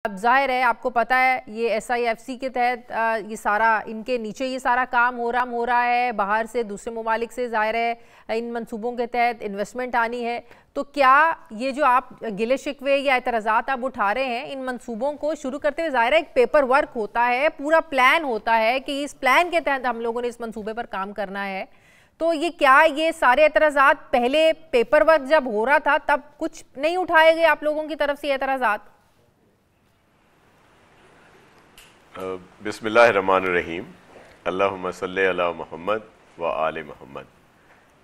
अब जाहिर है आपको पता है ये SIFC के तहत ये सारा इनके नीचे ये सारा काम हो रहा है, बाहर से दूसरे ममालिक से जाहिर है इन मंसूबों के तहत इन्वेस्टमेंट आनी है। तो क्या ये जो आप गिले शिकवे या एतराज़ात आप उठा रहे हैं इन मंसूबों को शुरू करते हुए, जाहिर है एक पेपर वर्क होता है, पूरा प्लान होता है कि इस प्लान के तहत हम लोगों ने इस मंसूबे पर काम करना है, तो ये सारे एतराज़ात पहले पेपर वर्क जब हो रहा था तब कुछ नहीं उठाए गए आप लोगों की तरफ से एतराज़ात? बिस्मिल्लाहिर्रहमानिर्रहीम, अल्लाहुम्मा सल्ली अला मुहम्मद व आले मुहम्मद।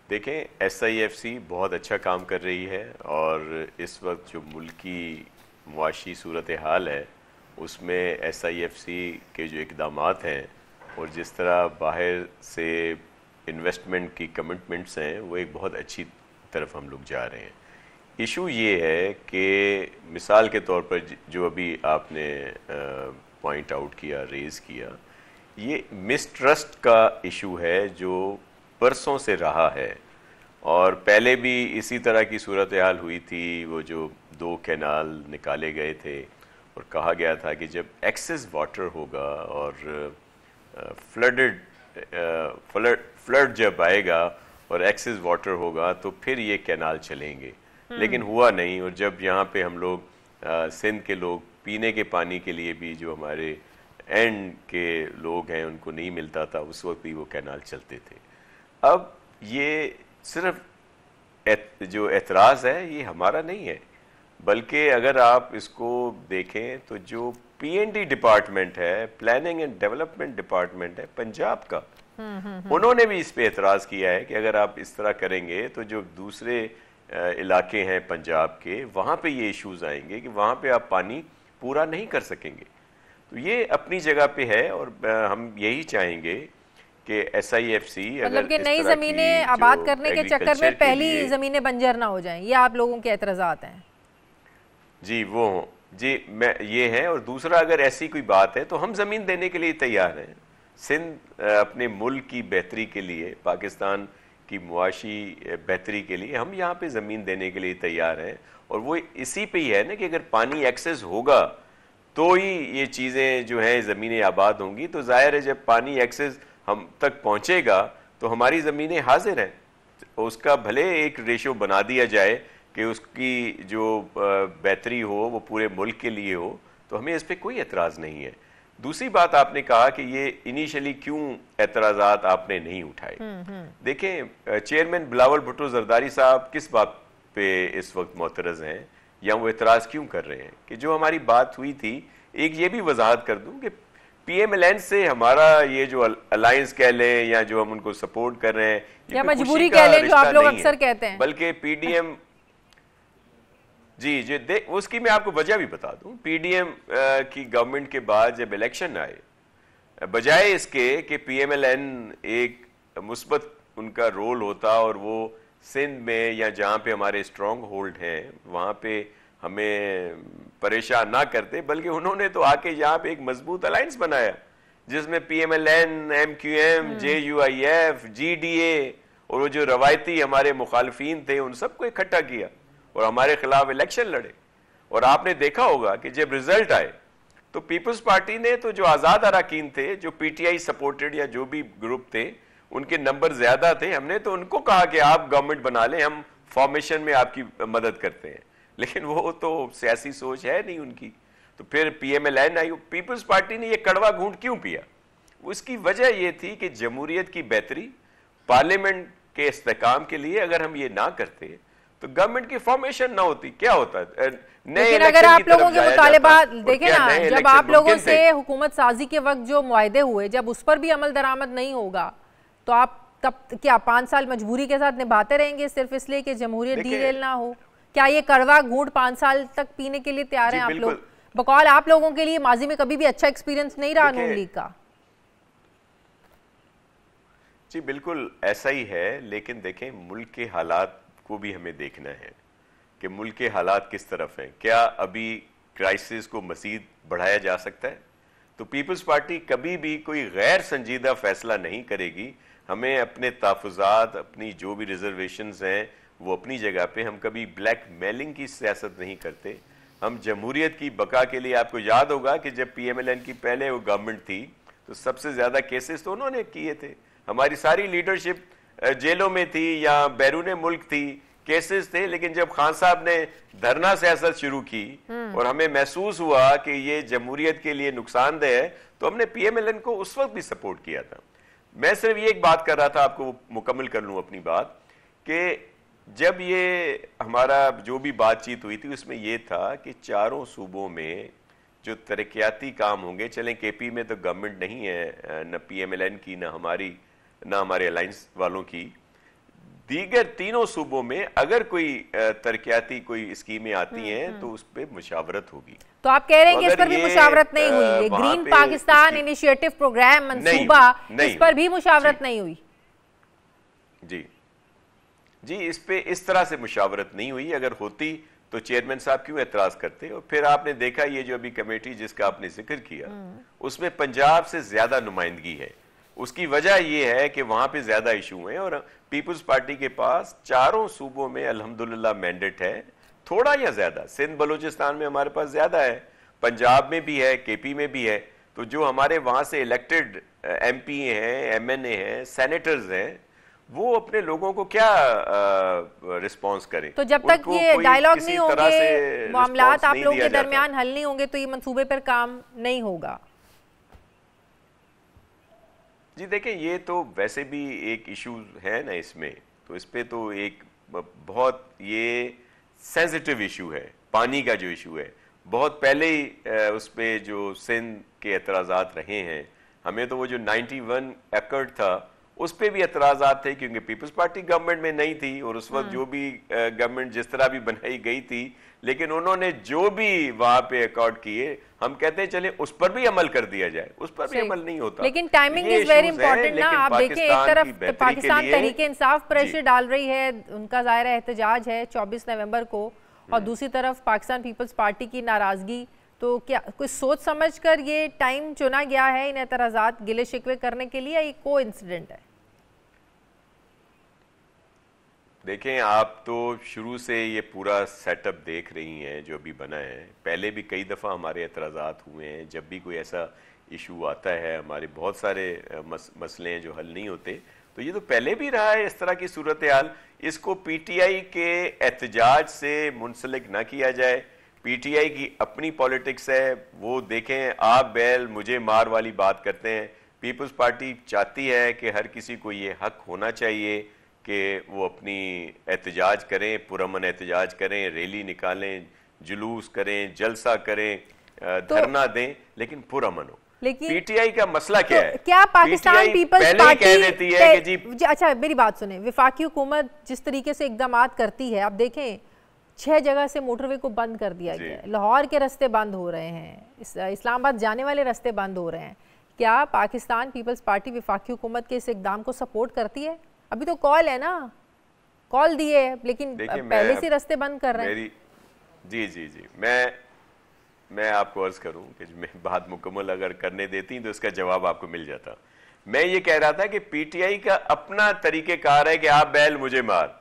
देखें, SIFC बहुत अच्छा काम कर रही है और इस वक्त जो मुल्की मुआशी सूरत हाल है उसमें SIFC के जो इक़दामात हैं और जिस तरह बाहर से इन्वेस्टमेंट की कमिटमेंट्स हैं वो एक बहुत अच्छी तरफ हम लोग जा रहे हैं। इशू ये है कि मिसाल के तौर पर जो अभी आपने पॉइंट आउट किया, रेज़ किया, ये मिसट्रस्ट का इशू है जो बरसों से रहा है और पहले भी इसी तरह की सूरत हाल हुई थी। वो जो 2 कैनाल निकाले गए थे और कहा गया था कि जब एक्सेस वाटर होगा और फ्लड जब आएगा और एक्सेस वाटर होगा तो फिर ये कैनाल चलेंगे, लेकिन हुआ नहीं। और जब यहाँ पे हम लोग सिंध के लोग पीने के पानी के लिए भी जो हमारे एंड के लोग हैं उनको नहीं मिलता था, उस वक्त भी वो कैनाल चलते थे। अब ये सिर्फ जो एतराज़ है ये हमारा नहीं है, बल्कि अगर आप इसको देखें तो जो PND डिपार्टमेंट है, प्लानिंग एंड डेवलपमेंट डिपार्टमेंट है पंजाब का, उन्होंने भी इस पे एतराज़ किया है कि अगर आप इस तरह करेंगे तो जो दूसरे इलाके हैं पंजाब के, वहाँ पे ये इश्यूज आएंगे कि वहाँ पे आप पानी पूरा नहीं कर सकेंगे। तो ये अपनी जगह पे है और हम यही चाहेंगे कि SIFC मतलब कि नई ज़मीनें आबाद करने के चक्कर में पहली ज़मीनें बंजर ना हो जाएं, ये आप लोगों के एतराज़ात हैं? जी वो जी मैं ये है। और दूसरा, अगर ऐसी कोई बात है तो हम ज़मीन देने के लिए तैयार हैं। सिंध अपने मुल्क की बेहतरी के लिए, पाकिस्तान की मुआशी बेहतरी के लिए हम यहाँ पे ज़मीन देने के लिए तैयार हैं। और वो इसी पे ही है ना कि अगर पानी एक्सेस होगा तो ही ये चीज़ें जो हैं ज़मीनें आबाद होंगी। तो जाहिर है जब पानी एक्सेस हम तक पहुँचेगा तो हमारी ज़मीनें हाजिर हैं। उसका भले एक रेशो बना दिया जाए कि उसकी जो बेहतरी हो वो पूरे मुल्क के लिए हो, तो हमें इस पर कोई एतराज़ नहीं है। दूसरी बात, आपने कहा कि ये इनिशियली क्यों एतराज़ात आपने नहीं उठाए। देखें, चेयरमैन बिलावल भुट्टो जरदारी साहब किस बात पे इस वक्त मोतरज़ हैं या वो एतराज़ क्यों कर रहे हैं कि जो हमारी बात हुई थी, एक ये भी वजाहत कर दूं कि PMLN से हमारा ये जो अलायंस कह लें या जो हम उनको सपोर्ट कर रहे हैं या मजबूरी कह लें जो आप लोग अक्सर कहते हैं, बल्कि PDM जी उसकी मैं आपको वजह भी बता दूं। PDM की गवर्नमेंट के बाद जब इलेक्शन आए, बजाय इसके कि PMLN एक मुस्बत उनका रोल होता और वो सिंध में या जहाँ पे हमारे स्ट्रॉन्ग होल्ड हैं वहाँ पे हमें परेशान ना करते, बल्कि उन्होंने तो आके यहाँ पे एक मजबूत अलायंस बनाया जिसमें PMLN, MQM, JUIF, GDA और वो जो रवायती हमारे मुखालफीन थे उन सबको इकट्ठा किया और हमारे खिलाफ इलेक्शन लड़े। और आपने देखा होगा कि जब रिजल्ट आए तो पीपल्स पार्टी ने तो जो आज़ाद अरकान थे, जो PTI सपोर्टेड या जो भी ग्रुप थे, उनके नंबर ज्यादा थे, हमने तो उनको कहा कि आप गवर्नमेंट बना लें, हम फॉर्मेशन में आपकी मदद करते हैं, लेकिन वो तो सियासी सोच है नहीं उनकी। तो फिर PMLN आई, पीपल्स पार्टी ने ये कड़वा घूंट क्यों पिया? उसकी वजह ये थी कि जमहूरियत की बेहतरी, पार्लियामेंट के इस्तेकाम के लिए अगर हम ये ना करते तो गवर्नमेंट की फॉर्मेशन ना होती। क्या होता है? लेकिन अगर आप लोगों के मुतालिबात देखें ना, जब आप लोगों से हुकूमत साजी के वक्त जो मुआहदे हुए, जब उस पर भी अमल दरामद नहीं होगा तो आप तब क्या 5 साल मजबूरी के साथ निभाते रहेंगे सिर्फ इसलिए कि जमहूरियत डीरेल ना हो? क्या ये कड़वा घूंट 5 साल तक पीने के लिए तैयार हैं आप लोग? बकौल आप लोगों के लिए माजी में कभी भी अच्छा एक्सपीरियंस नहीं रहा नून लीग का। जी बिल्कुल ऐसा ही है, लेकिन देखें मुल्क के हालात को भी हमें देखना है कि मुल्क के हालात किस तरफ हैं। क्या अभी क्राइसिस को मजीद बढ़ाया जा सकता है? तो पीपल्स पार्टी कभी भी कोई गैर संजीदा फैसला नहीं करेगी। हमें अपने तहफ़्फ़ुज़ात, अपनी जो भी रिजर्वेशंस हैं वो अपनी जगह पे, हम कभी ब्लैक मेलिंग की सियासत नहीं करते। हम जमहूरियत की बका के लिए, आपको याद होगा कि जब पीएमएलएन की पहले वो गवर्नमेंट थी तो सबसे ज्यादा केसेस तो उन्होंने किए थे। हमारी सारी लीडरशिप जेलों में थी या बैरून मुल्क थी, केसेस थे। लेकिन जब खान साहब ने धरना सियासत शुरू की और हमें महसूस हुआ कि ये जमहूरियत के लिए नुकसानदेह है, तो हमने पीएमएलएन को उस वक्त भी सपोर्ट किया था। मैं सिर्फ ये एक बात कर रहा था, आपको मुकम्मल कर लूं अपनी बात, कि जब ये हमारा जो भी बातचीत हुई थी उसमें ये था कि चारों सूबों में जो तरक्याती काम होंगे, चलें केपी में तो गवर्नमेंट नहीं है, न पीएमएलएन की, न हमारे अलायंस वालों की, दीगर तीनों सूबों में अगर कोई तरक्याती कोई स्कीमें आती हैं तो उस पर मुशावरत होगी। तो आप कह रहे हैं कि इस पर भी मुशावरत नहीं हुई? ये ग्रीन पाकिस्तान इनिशिएटिव प्रोग्राम मंसूबा, इस पर भी मुशावरत नहीं हुई? जी, इस पे इस तरह से मुशावरत नहीं हुई। अगर होती तो चेयरमैन साहब क्यों एतराज करते? और फिर आपने देखा ये जो अभी कमेटी जिसका आपने जिक्र किया, उसमें पंजाब से ज्यादा नुमाइंदगी है। उसकी वजह यह है कि वहां पे ज्यादा इशू हैं और पीपुल्स पार्टी के पास चारों सूबों में अल्हम्दुलिल्लाह मैंडेट है, थोड़ा या ज्यादा। सिंध बलूचिस्तान में हमारे पास ज्यादा है, पंजाब में भी है, केपी में भी है। तो जो हमारे वहां से इलेक्टेड एमपी हैं, एमएनए हैं, सेनेटर्स हैं, वो अपने लोगों को क्या रिस्पॉन्स करें? तो जब तक ये डायलॉग नहीं होंगे, मामलात आप लोगों के दरमियान हल नहीं होंगे, तो ये मंसूबे पर काम नहीं होगा। जी देखें, ये तो वैसे भी एक इशू है ना इसमें, तो इस पे तो एक बहुत ये सेंसिटिव इशू है, पानी का जो इशू है। बहुत पहले ही उस पे जो सिंध के एतराज़ात रहे हैं, हमें तो वो जो 91 एकड़ था उस पे भी एतराज़ात थे, क्योंकि पीपल्स पार्टी गवर्नमेंट में नहीं थी और उस वक्त जो भी गवर्नमेंट जिस तरह भी बनाई गई थी, लेकिन उन्होंने जो भी वहां पे अकॉर्ड किए, हम कहते हैं चले उस पर भी अमल कर दिया जाए, उस पर भी अमल नहीं होता। लेकिन टाइमिंग इज वेरी इंपॉर्टेंट ना। आप देखें, एक तरफ पाकिस्तान तहरीके इंसाफ प्रेशर डाल रही है, उनका ज़ाहिर एहतजाज है 24 नवंबर को, और दूसरी तरफ पाकिस्तान पीपल्स पार्टी की नाराजगी। तो क्या कुछ सोच समझ कर ये टाइम चुना गया है इन एतराज़ात गिले शिकवे करने के लिए, या ये को इंसिडेंट है? देखें, आप तो शुरू से ये पूरा सेटअप देख रही हैं जो भी बना है। पहले भी कई दफ़ा हमारे एतराज़ात हुए हैं, जब भी कोई ऐसा इशू आता है, हमारे बहुत सारे मसले हैं जो हल नहीं होते। तो ये तो पहले भी रहा है इस तरह की सूरत हाल। इसको पीटीआई के एहतजाज से मुंसलिक ना किया जाए। पीटीआई की अपनी पॉलिटिक्स है, वो देखें, आप बैल मुझे मार वाली बात करते हैं। पीपल्स पार्टी चाहती है कि हर किसी को ये हक होना चाहिए कि वो अपनी एहतजाज करें, पुरअमन एहतजाज करें, रैली निकालें, जुलूस करें, जलसा करें, धरना दें, लेकिन पुरअमन हो। लेकिन पीटीआई का मसला क्या है? क्या पाकिस्तान पीपल्स पार्टी कह देती है कि जी अच्छा मेरी बात सुने, विफाकी हुकूमत जिस तरीके से इकदाम करती है, आप देखें 6 जगह से मोटरवे को बंद कर दिया गया है, लाहौर के रास्ते बंद हो रहे हैं, इस्लामाबाद जाने वाले रास्ते बंद हो रहे हैं। क्या पाकिस्तान पीपल्स पार्टी विफाकी हुकूमत के इस इकदाम को सपोर्ट करती है? अभी तो कॉल है ना, कॉल दिए, लेकिन पहले से रास्ते बंद कर रहे हैं। जी, मैं आपको अर्ज करूं कि मैं बात मुकम्मल अगर करने देती तो इसका जवाब आपको मिल जाता। मैं ये कह रहा था कि पीटीआई का अपना तरीकेकार है कि आप बैल मुझे मार,